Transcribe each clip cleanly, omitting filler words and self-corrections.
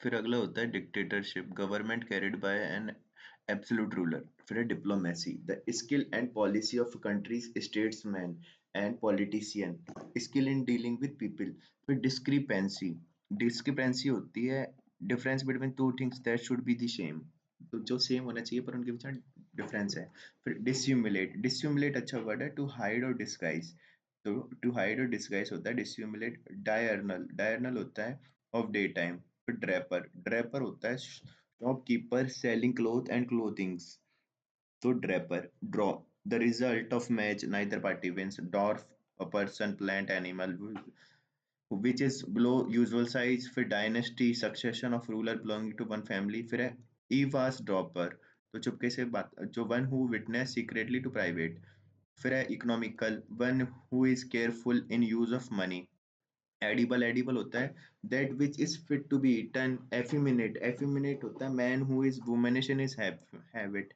फिर अगला होता है dictatorship, government carried by an absolute ruler. फिर है diplomacy, the skill and policy of countries statesman and politician, skill in dealing with people. फिर discrepancy, discrepancy होती है difference between two things that should be the same, तो जो same होना चाहिए पर उनके बीच में डिफरेंस है। फिर डिस्यूमुलेट, डिस्यूमुलेट अच्छा वर्ड है, टू हाइड और डिस्गाइज, तो टू हाइड और डिस्गाइज होता है डिस्यूमुलेट। डायरनल, डायरनल होता है ऑफ डे टाइम। फिर ड्रेपर, ड्रेपर होता है shopkeeper selling cloth and clothings, तो draper. Draw, the result of match neither party wins. Dwarf, a person plant animal which is below usual size। फिर dynasty, succession of ruler belonging to one family। फिर है ईवास dropper, तो चुपके से बात, जो one who witness secretly to private. फिर है economical, one who is careful in use of money. Edible, edible होता है that which is fit to be eaten. Effeminate, effeminate होता है man who is womanish in his habit.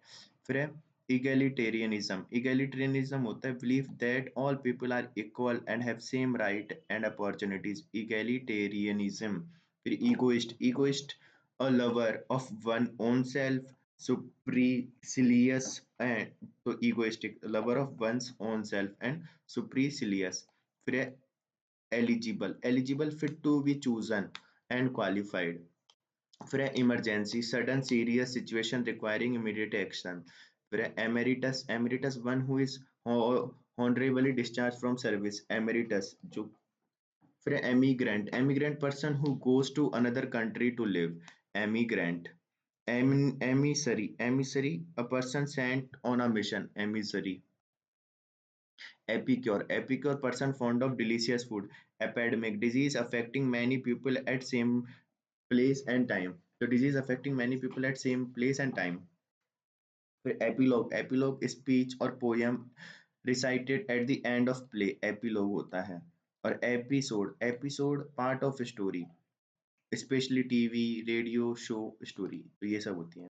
फिर है egalitarianism, egalitarianism होता है belief that all people are equal and have same right and opportunities, egalitarianism। फिर egoist, egoist a lover of one own self, supercilious and, तो egoistic lover of one's own self and supercilious। फिर है eligible, eligible fit to be chosen and qualified। फिर है emergency, sudden serious situation requiring immediate action. फिर है emeritus, emeritus one who is honorably discharged from service, emeritus जो। फिर है emigrant, emigrant person who goes to another country to live, emigrant. Emissary, emissary a person sent on a mission, emissary. Epicure, epicure person fond of delicious food। Epidemic, disease affecting many people at same place and time, so disease affecting many people at same place and time। फिर epilogue, epilogue speech और poem recited at the end of play, epilogue होता है। और episode, episode part of story, especially TV radio show story, तो ये सब होती हैं।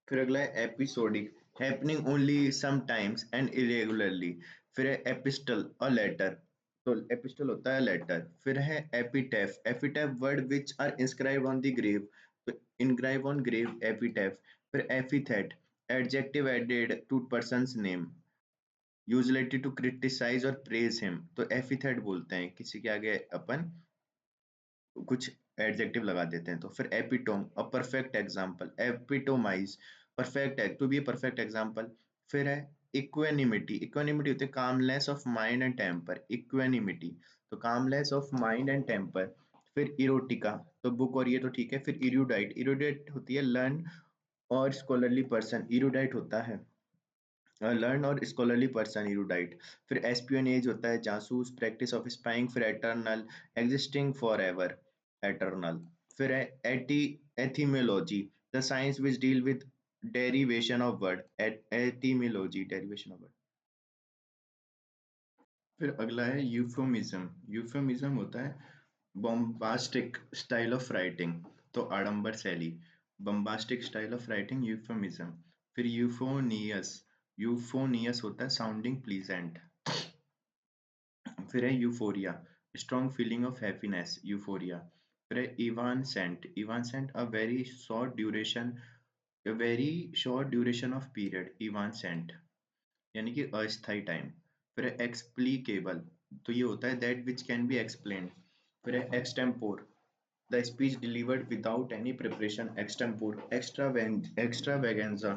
फिर अगला है episodic, happening only sometimes and irregularly. फिर है एपिस्टल और लेटर, तो एपिस्टल होता है लेटर। फिर है epitaph, epitaph word which are inscribe on the grave, तो इनग्राइब ऑन ग्रेव, एपिटैफ। फिर epithet, adjective added to person's name, usually to criticise और प्रेज हिम, तो एपिथेट बोलते हैं किसी के आगे अपन कुछ एडजेक्टिव लगा देते हैं। तो फिर epitome, a perfect example, epitomise, perfect to be a perfect example. फिर है इक्वेनिमिटी, इक्वेनिमिटी होती है calmness of mind and temper, equanimity, तो calmness of mind and temper. फिर इरोटिका, तो बुक और ये तो ठीक है। फिर इरूडाइट, इरूडाइट होती है लर्न और स्कॉलरली पर्सन, इरूडाइट होता है लर्न और स्कॉलरली पर्सन, इरूडाइट। फिर एस्पियोनेज होता है जासूस, प्रैक्टिस ऑफ स्पाइंग। फिर eternal, existing for ever, eternal. फिर है ety, etymology, the science which deal with derivation of word, etymology, derivation of word. फिर अगला है यूफोमिज्म, यूफोमिज्म होता है बॉम्बास्टिक स्टाइल ऑफ राइटिंग, तो आडंबर शैली, bombastic style of writing, euphemism. फिर यूफोनियस, यूफोनियस होता है साउंडिंग प्लीजेंट। फिर है euphoria, strong feeling of happiness, euphoria. फिर है evanescent, evanescent a very short duration, a very short duration of period, evanescent, यानी कि अस्थायी टाइम। फिर है एक्सप्लीकेबल, तो ये होता है that which can be explained. फिर है extempore, the speech delivered without any preparation, extempore. Extravaganza,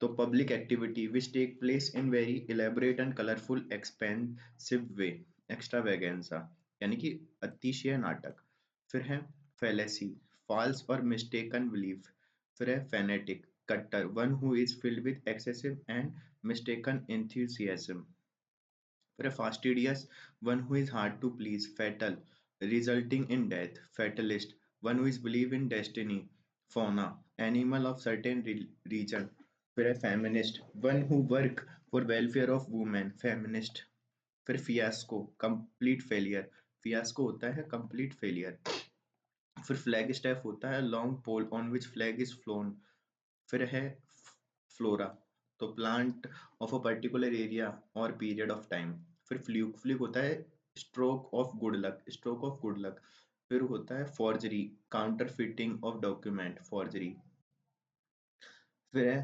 तो public activity which take place in very elaborate and colourful expensive way, extravaganza, यानी कि अतिशय नाटक। फिर है फैलेसी, फॉल्स और मिस्टेकन बिलीफ। फिर है फैनेटिक, कट्टर, one who is filled with excessive and mistaken enthusiasm। फिर है fastidious, one who is hard to please, fatal, resulting in death, fatalist, one who is believe in destiny, fauna, animal of certain region. फिर है feminist, one who work for welfare of women, feminist. फिर fiasco, complete failure, fiasco होता है complete failure. फिर flag staff होता है long pole on which flag is flown. फिर है फ्लोरा, तो plant of a particular area और पीरियड ऑफ टाइम। फिर फ्लूक, फ्लूक होता है stroke of good luck, stroke of good luck. फिर होता है forgery, counterfeiting of document, forgery. फिर है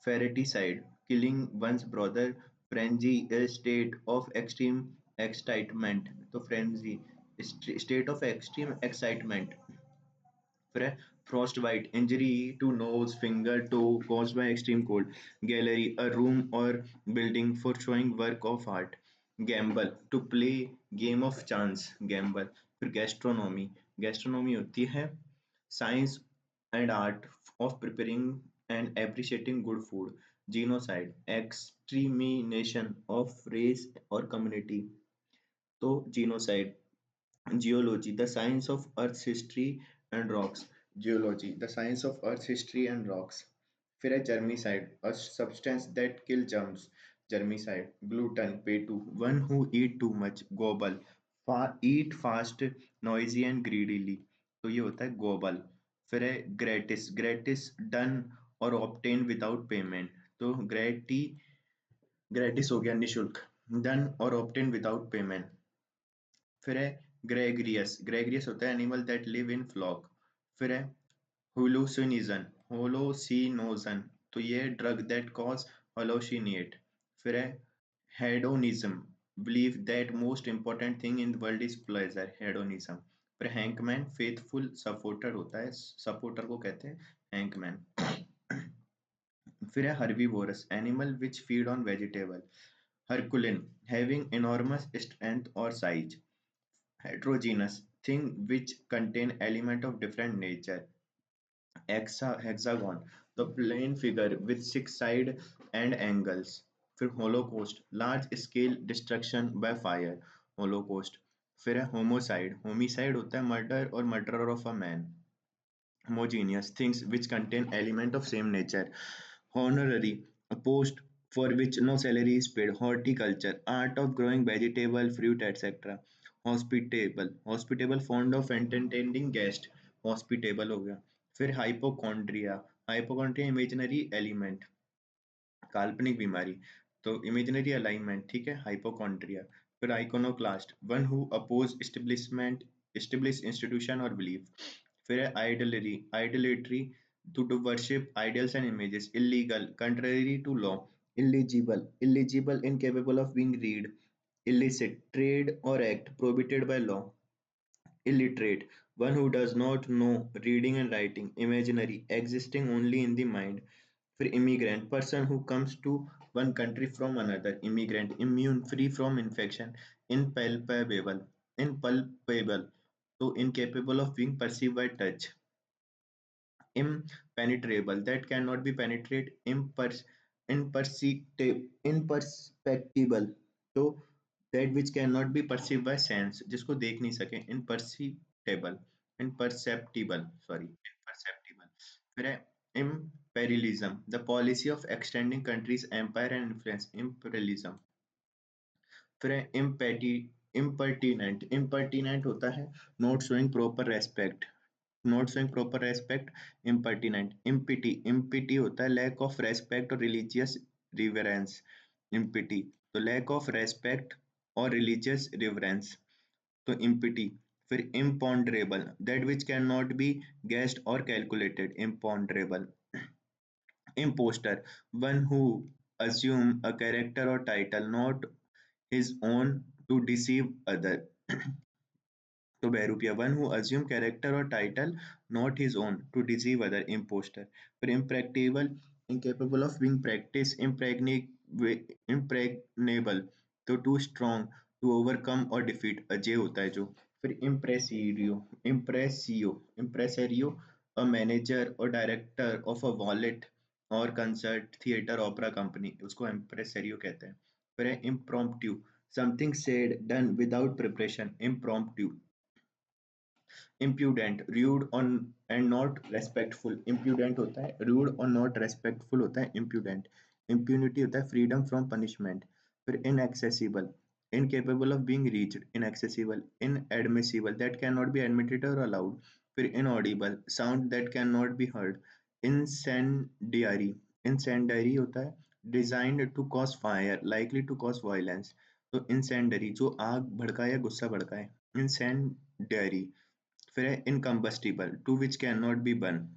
fratricide, killing one's brother, frenzy, a state of extreme excitement, तो frenzy, state of extreme excitement. फिर है frostbite, injury to nose, finger, toe, caused by extreme cold। Gallery, a room or building for showing work of art। Gamble, to play game of chance, gamble. फिर gastronomy, gastronomy होती है science and art of preparing and appreciating good food. Genocide, extermination of race और community, तो genocide. Geology, the science of earth history and rocks, geology, the science of earth history and rocks. फिर है germicide, a substance that kill germs, germicide. Glutton, पेटू, one who eat too much, gobble, eat fast, noisy and greedily, तो ये होता है gobble. फिर है gratis, gratis done और ऑब्टेन विदाउट पेमेंट, तो ग्रेटिस हो गया निशुल्क, डन और ऑब्टेन विदाउट पेमेंट। फिर है ग्रेगरियस, ग्रेगरियस होता है animal that live in flock. फिर है हुलूसिनिजन, होलोसिनोजन, तो ये ड्रग दैट कॉज होलोसिनेट। फिर है hedonism, believe that most important thing in the world is pleasure, hedonism. फिर हैंकमैन, फेथफुल सपोर्टर होता है, सपोर्टर को कहते हैं हैंकमैन। फिर है herbivorous, animal which feed on vegetable. Herculean, having enormous strength or size। Heterogeneous, thing which contain element of different nature। Hexagon, the plane figure with six sides and angles। फिर holocaust, large scale destruction by fire, holocaust। फिर है homicide, homicide होता है murder or murderer of a man। Homogeneous, things which contain element of same nature। Honorary, a post for which no salary is paid. Horticulture, art of growing vegetable, fruit, etc. Hospitable, hospitable, fond of entertaining guest, hospitable हो गया। फिर hypochondria, hypochondria imaginary element, काल्पनिक बीमारी, तो imaginary alignment, ठीक है, hypochondria. फिर iconoclast, one who oppose establishment, establish institution और बिलीफ। फिर है idolatry, idolatry, to worship ideals and images. Illegal, contrary to law. Illegible, illegible, incapable of being read. illicit, trade or act prohibited by law। Illiterate, one who does not know reading and writing, imaginary, existing only in the mind। फिर immigrant, person who comes to one country from another, immigrant। Immune, free from infection। Impalpable, impalpable, तो incapable of being perceived by touch। Impenetrable, that cannot be penetrated। Imperceptible, तो that which cannot be perceived by sense, जिसको देख नहीं सके, imperceptible, imperceptible, sorry, imperceptible। फिर है imperialism, the policy of extending countries empire and influence, imperialism। फिर है impertinent, impertinent होता है not showing proper respect, not showing proper respect, impertinent। impity, impity होता है lack of respect or religious reverence, impity, तो lack of respect और religious reverence, तो impity। फिर imponderable, that which cannot be guessed or calculated, imponderable। imposter, one who assume a character or title not his own to deceive other, तो बहरूपिया, one who assume character और title not his own to deceive other, impostor. फिर impracticable, incapable of being practice, impregnable, तो too strong to overcome और defeat, अजय होता है जो। फिर इम्प्रेसियो, अ मैनेजर और डायरेक्टर ऑफ अ वॉलेट और कंसर्ट थिएटर ओपेरा कंपनी, उसको इम्प्रेसरियो कहते हैं। फिर है impromptu, something said done without preparation, impromptu. Impudent, rude on and not respectful, impudent होता है रूड और नॉट रेस्पेक्टफुल होता है इम्प्यूडेंट। इम्प्यूनिटी होता है फ्रीडम फ्रॉम पनिशमेंट। फिर inaccessible, incapable of being reached, inaccessible. Inadmissible, that can not be admitted और allowed. फिर inaudible, sound that can not be heard. Incendiary, incendiary होता है designed to cause fire, likely to cause violence, तो incendiary जो आग भड़काए या गुस्सा भड़काए, incendiary. फिर है incombustible, to which can not be burn,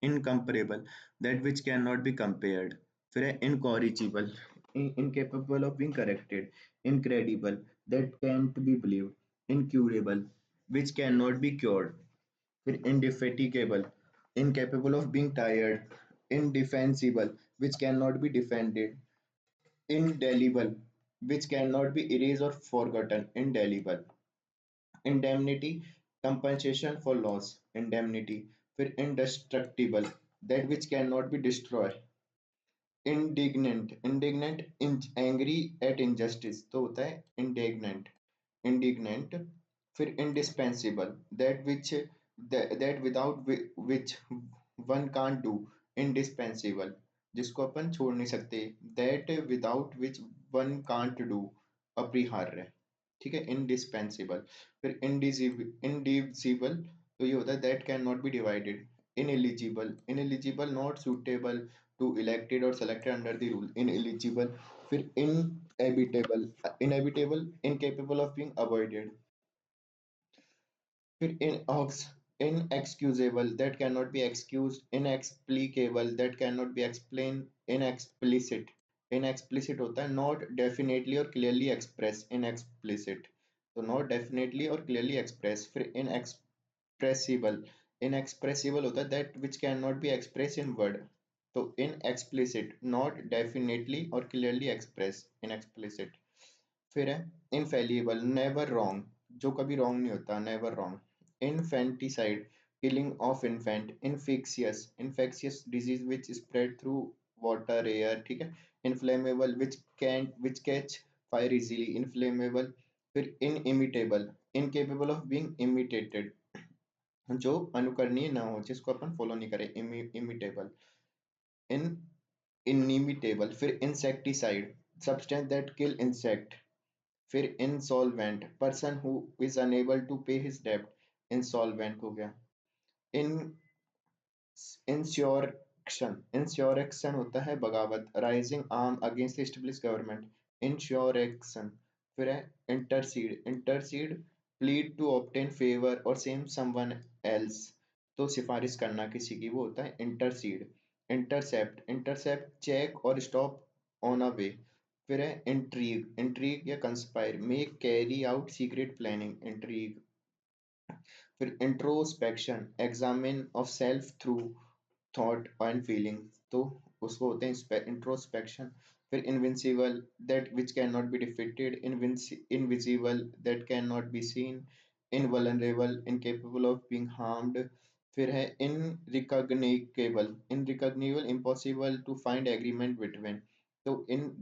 incomparable, that which cannot be compared, फिर है incorrigible, incapable of being corrected, incredible, that can't be believed, incurable, which cannot be cured, फिर indefatigable, incapable of being tired, indefensible, which cannot be defended, indelible, which cannot be erased or forgotten, indelible, indemnity, compensation for loss, indemnity, फिर indestructible, that which cannot be destroyed, indignant, angry at injustice, तो होता है indignant, फिर indispensable, that without which one can't do, indispensable, जिसको अपन छोड़ नहीं सकते, that without which one can't do, अपरिहार्य, ठीक है, indispensable, फिर indivisible, तो ये होता है that cannot be divided, ineligible, not suitable to elected or selected under the rule, ineligible, फिर inhabitable, incapable of being avoided, फिर inexcusable, that cannot be excused, inexplicable, that cannot be explained, inexplicit होता है not definitely or clearly express, inexplicit, तो not definitely or clearly express, फिर inexpressible होता है that which cannot be expressed in word, तो inexplicit, not definitely or clearly expressed, inexplicit, फिर है infallible, never wrong, जो कभी wrong नहीं होता, never wrong, infanticide, killing of infant, infectious disease which spread through water, air, ठीक है, inflammable, which catch fire easily, inflammable, फिर inimitable, incapable of being imitated, जो अनुकरणीय ना हो, जिसको अपन फॉलो नहीं करें, इमिटेबल, इन inimitable, फिर insecticide, substance that kill insect, फिर insolvent, person who is unable to pay his debt, insolvent हो गया, इन इंश्योरेक्शन होता है बगावत, rising arm against establish government, insurrection, फिर है intercede, plead to obtain favour और सेम समवन एल्स, तो सिफारिश करना किसी की, वो होता है इंटरसीड, इंटरसेप्ट, चेक और स्टॉप ऑन अ वे, फिर है इंट्रीग या conspire, make carry out secret planning, intrigue, फिर introspection, examine of self through thought and feeling, तो उसको होते हैं इंट्रोस्पेक्शन, फिर invincible, that which can not be defeated, invisible, that can not be seen, invulnerable, incapable of being harmed, फिर है irreconcilable, impossible to find agreement between, तो in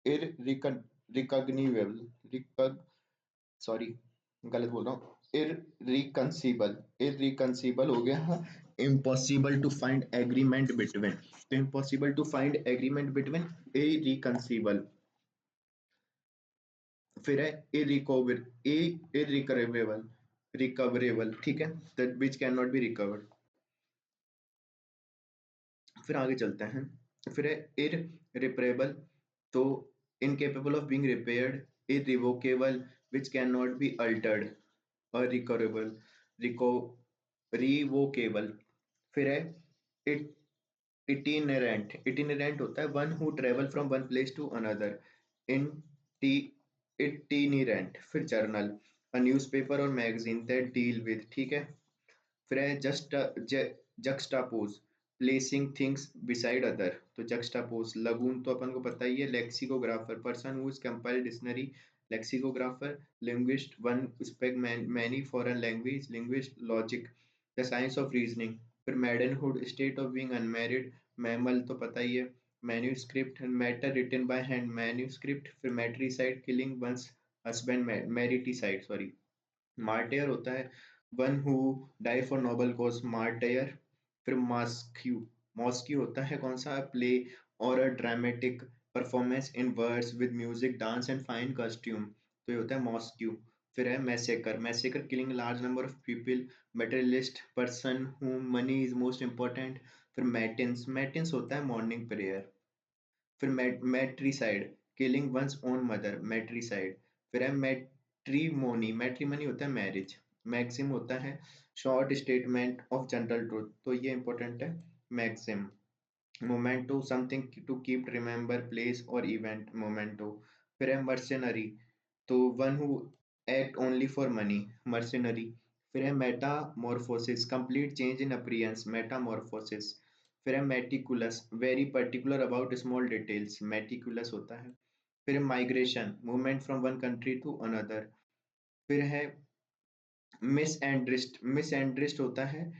इररिकग्निबल, sorry गलत बोल रहा हूँ, इररिकंसीबल हो गया, impossible to find agreement between, तो impossible to find agreement between, irreconcilable, फिर है इरिकवरेबल, रिकवरेबल, ठीक है, that which can not be recovered, फिर आगे चलते हैं, फिर है इररिपरेबल, तो incapable of being repaired, irrevocable, which can not be altered, और रिकवरेबल, रिको रिवोकेबल, फिर है इट इटिनेरेंट होता है one who travel from one place to another, in itinerant, फिर जर्नल, अ न्यूज़पेपर और मैगजीन दैट डील विद, ठीक है, फिर है juxtapose, placing things beside other, तो जक्स्टापोज, लगून तो अपन को पता ही है, lexicographer, person who is compile dictionary, lexicographer, linguist, one speak many foreign language, linguist, logic, the science of reasoning, फिर maidenhood, state of being unmarried, mammal तो पता ही है, manuscript, matter written by hand, manuscript, फिर matricide, killing one's husband, mariticide, sorry, martyr होता है one who die for noble cause, martyr, फिर masque होता है कौन सा, play or a dramatic performance in words with music, dance and fine costume, तो ये होता है मॉस्क्यू, फिर है massacre, killing large number of people, materialist, person whom money is most important, फिर मैटिन्स होता है मॉर्निंग प्रेयर, फिर matricide, killing one's own mother, matricide, फिर है मैट्रीमोनी, मैट्रीमनी होता है मैरिज। मैक्सिम होता है short statement of general truth, तो ये इंपॉर्टेंट है। Maxim. Memento something to keep remember place और इवेंट, मोमेंटो। फिर है मर्सेनरी, तो one who act only for money, mercenary. फिर है metamorphosis, complete change in appearance, metamorphosis. फिर है meticulous, very particular about small details, meticulous होता है। फिर है migration, movement from one country to another. फिर है मिस एंड्रिस्ट होता है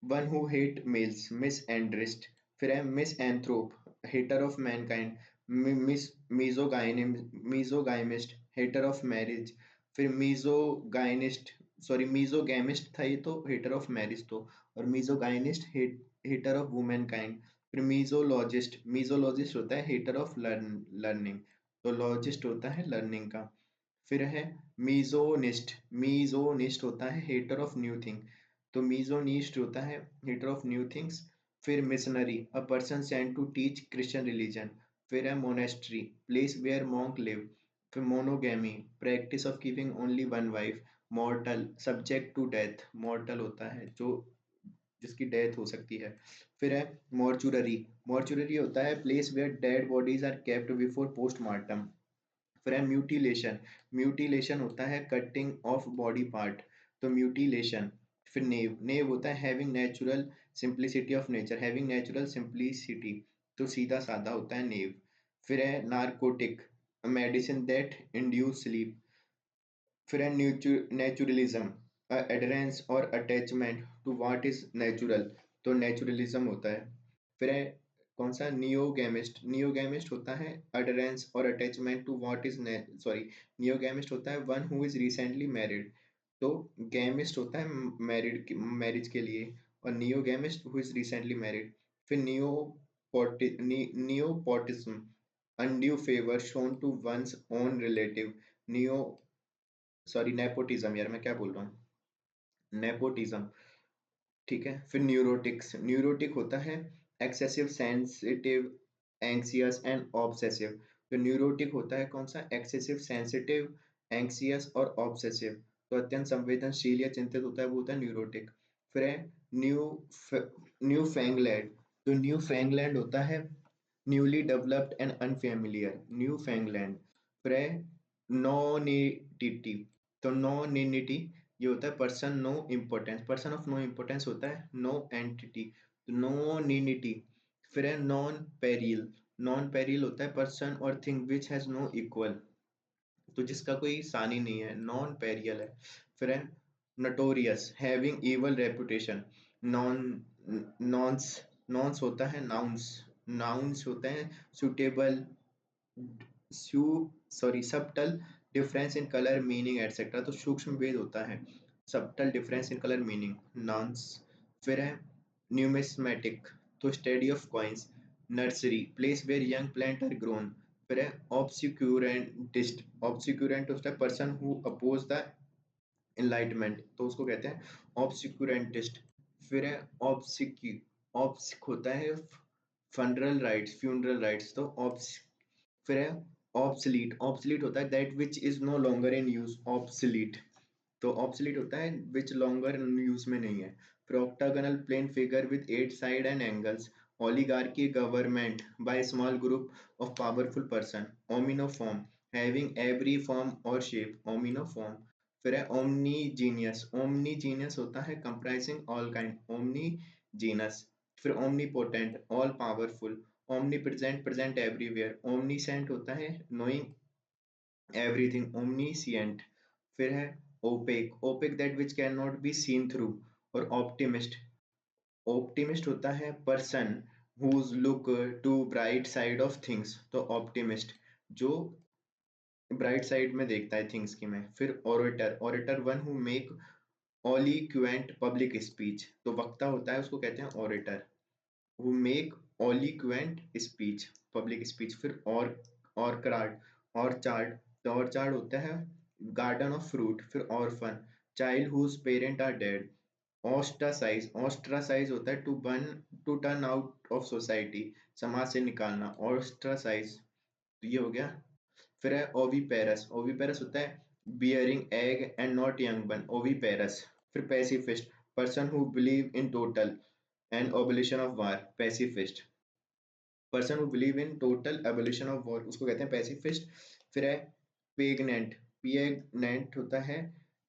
one who hate males, misandrist. फिर है misanthrope, hater of mankind. Misogamist, hater of marriage. फिर मीजोगाइनिस्ट, सॉरी मीजोगैमिस्ट था ये तो, हेटर ऑफ मैरिज तो। और मीजोगाइनिस्ट, हेटर ऑफ वुमेन काइंड। फिर मीजोलॉजिस्ट होता है हेटर ऑफ लर्निंग, तो लॉजिस्ट होता है लर्निंग का। फिर है मीजोनिस्ट होता है हेटर ऑफ न्यू थिंग, तो मीजोनिस्ट होता है हेटर ऑफ न्यू थिंग्स। फिर missionary, a person sent to teach Christian religion. फिर है monastery, place where monk live. फिर monogamy, practice of keeping only one wife. Mortal, subject to death, mortal होता है जो जिसकी डेथ हो सकती है। फिर है मॉर्चुररी, मॉर्चुररी होता है place where dead bodies are kept before postmortem. फिर है म्यूटिलेशन, म्यूटिलेशन होता है कटिंग ऑफ बॉडी पार्ट, तो म्यूटिलेशन। फिर नेव, नेव होता है having natural simplicity of nature, having natural simplicity, तो सीधा साधा होता है नेव। फिर है narcotic, medicine that induce sleep. फिर है नेचुरलिज्म, एडरेंस और attachment to what is natural, तो नेचुरलिज्म होता है। फिर है कौन सा, नियोगेमिस्ट, नियोगेमिस्ट होता है adherence or attachment to what is, sorry, neogamist होता है one who is recently married, तो गैमिस्ट होता है मैरिड, मैरिज के लिए। और neogamist who is recently married. फिर nepotism, undue favour shown to one's own relative. Neo, sorry nepotism, यार मैं क्या बोल रहा हूँ, नेपोटिज्म। ठीक है। फिर न्यूरोटिक्स, न्यूरोटिक होता है excessive sensitive anxious and obsessive, तो न्यूरोटिक होता है कौन सा, एक्सेसिव सेंसिटिव एंक्सियस और ऑब्सेसिव, तो अत्यंत संवेदनशील या चिंतित होता है वो होता है न्यूरोटिक। फिर है न्यू न्यू फैंगलैंड, तो न्यू फैंगलैंड होता है newly developed and unfamiliar, newfangled. फिर है नॉनिटिटी, तो नॉनिनिटी ये होता है person no importance, person of no importance होता है नो एंटिटी, तो नॉनिनिटी। फिर है नॉन पेरिल, नॉन पेरिल होता है पर्सन और thing which has no equal, तो जिसका कोई सानी नहीं है, नॉन पेरियल है। फिर है notorious, having evil reputation. Nuance nuance, nuance होता है नाउन्स, नाउन्स होते हैं सुटेबल, स्यू subtle difference in colour meaning etcetera, तो सूक्ष्म भेद होता है, subtle difference in colour meaning, nuance. फिर है न्यूमिस्मेटिक, तो study of coins. Nursery, place where young plant are grown. फिर है ऑब्सक्यूरेंटिस्ट, ऑब्सक्यूरेंट होता है person who oppose the enlightenment, तो उसको कहते हैं ऑब्सक्यूरेंटिस्ट। फिर है ऑब्सिक्यू, ऑब्सिक होता है फनरल राइट्स, फ्यूनरल राइट्स, तो ऑब्स। फिर है ऑब्सलीट, ऑब्सलीट होता है that which is no longer in use, obsolete, तो ऑब्सलीट होता है विच लॉन्गर यूज में नहीं है। फिर octagonal plane figure with 8 side and angles, oligarchy government by small group of powerful person, omniform, having every form or shape, omniform. फिर है omnigenous होता है comprising all kind, omnigenous. फिर omnipotent, all powerful, omnipresent everywhere, omniscient होता है knowing everything, omniscient. फिर है opaque, opaque that which can not be seen through. और ऑप्टिमिस्ट, ऑप्टिमिस्ट होता है person whose look to bright side of things, तो optimist जो ब्राइट साइड में देखता है थिंग्स की में। फिर orator, orator one who make eloquent public speech, तो वक्ता होता है उसको कहते हैं orator, who make eloquent speech, public speech। फिर ऑर्कराड, ऑर्चार्ड, तो ऑर्चार्ड होता है गार्डन ऑफ फ्रूट। फिर orphan, child whose parent are dead. Ostracise, ostracise होता है to turn out of society, समाज से निकालना, ऑस्ट्रासाइज, तो ये हो गया। फिर है ओवीपेरस, ओवीपेरस होता है bearing egg and not young one, oviparous. फिर pacifist, person who believe in total and abolition of war, pacifist. Person who believe in total abolition of war, उसको कहते हैं pacifist. फिर है pagnant, pagnant होता है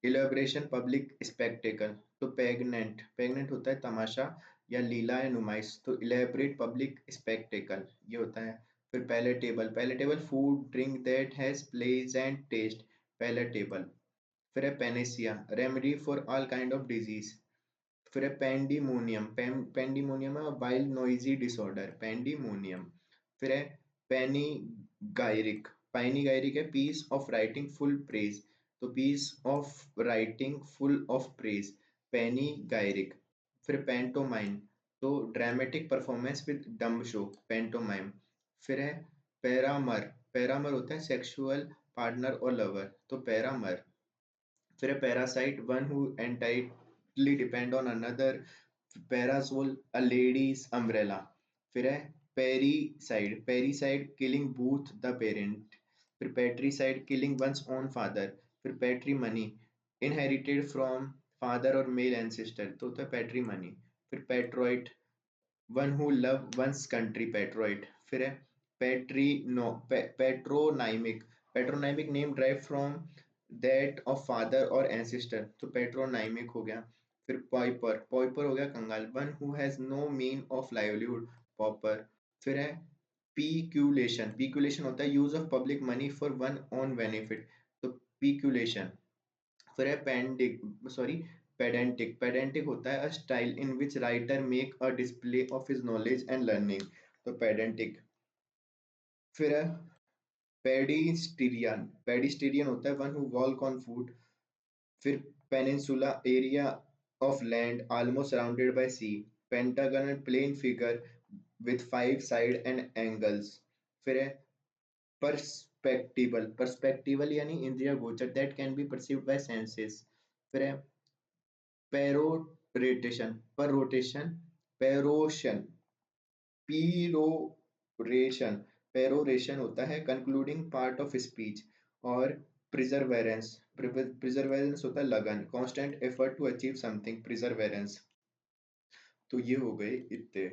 elaboration public spectacle. तो pagnant होता है तमाशा या लीला या नुमाइश, तो elaborate public spectacle ये होता है. फिर palatable food drink that has pleasant taste, palatable. फिर है panacea, remedy for all kind of disease. फिर है पेंडिमोनियम, पेंडिमोनियम है वाइल्ड नॉइजी डिसऑर्डर, पेंडिमोनियम. फिर है पैनीगाइरिक, पैनीगाइरिक है piece of writing full praise, तो piece of writing full of praise, panegyric. फिर पैंटोमाइन, तो dramatic performance with dumb show, pantomime. फिर है पैरामर, पैरामर होता है सेक्सुअल पार्टनर और लवर, तो पैरामर. फिर है parasite, one who entirely depend on another, parasol a ladies umbrella. फिर है parricide, parricide killing both the parent. फिर patricide killing one's own father. फिर patrimony inherited from father or male ancestor, तो होता है पैट्रीमनी. फिर patriot, one who love one's country, patriot. फिर है patronymic, patronymic name derive from that of father or ancestor, तो patronymic हो गया. फिर पॉइपर, पॉइपर हो गया कंगाल, one who has no mean of livelihood, pauper. फिर है पीक्यूलेशन, पीक्यूलेशन होता है use of public money for one own benefit, तो पीक्यूलेशन. फिर है पेंडिक, सॉरी पेडेंटिक, पेडेंटिक होता है a style in which writer make a display of his knowledge and learning, तो पेडेंटिक. फिर है पेडिस्टीरियन, पेडिस्टीरियन होता है one who walk on foot. फिर peninsula, area of land almost surrounded by sea, pentagon plane figure with five side and angles. फिर है perspectival, perspectival यानी इंद्रिय गोचर, that can be perceived by senses. फिर है पेरोटेशन, पर रोटेशन, पेरोशन, पीरोरेशन, पेरोरेशन होता है कंक्लूडिंग पार्ट ऑफ स्पीच. और प्रिजर्वेरेंस, प्रिजर्वेरेंस होता है लगन, constant effort to achieve something, perseverance. तो ये हो गए इतने.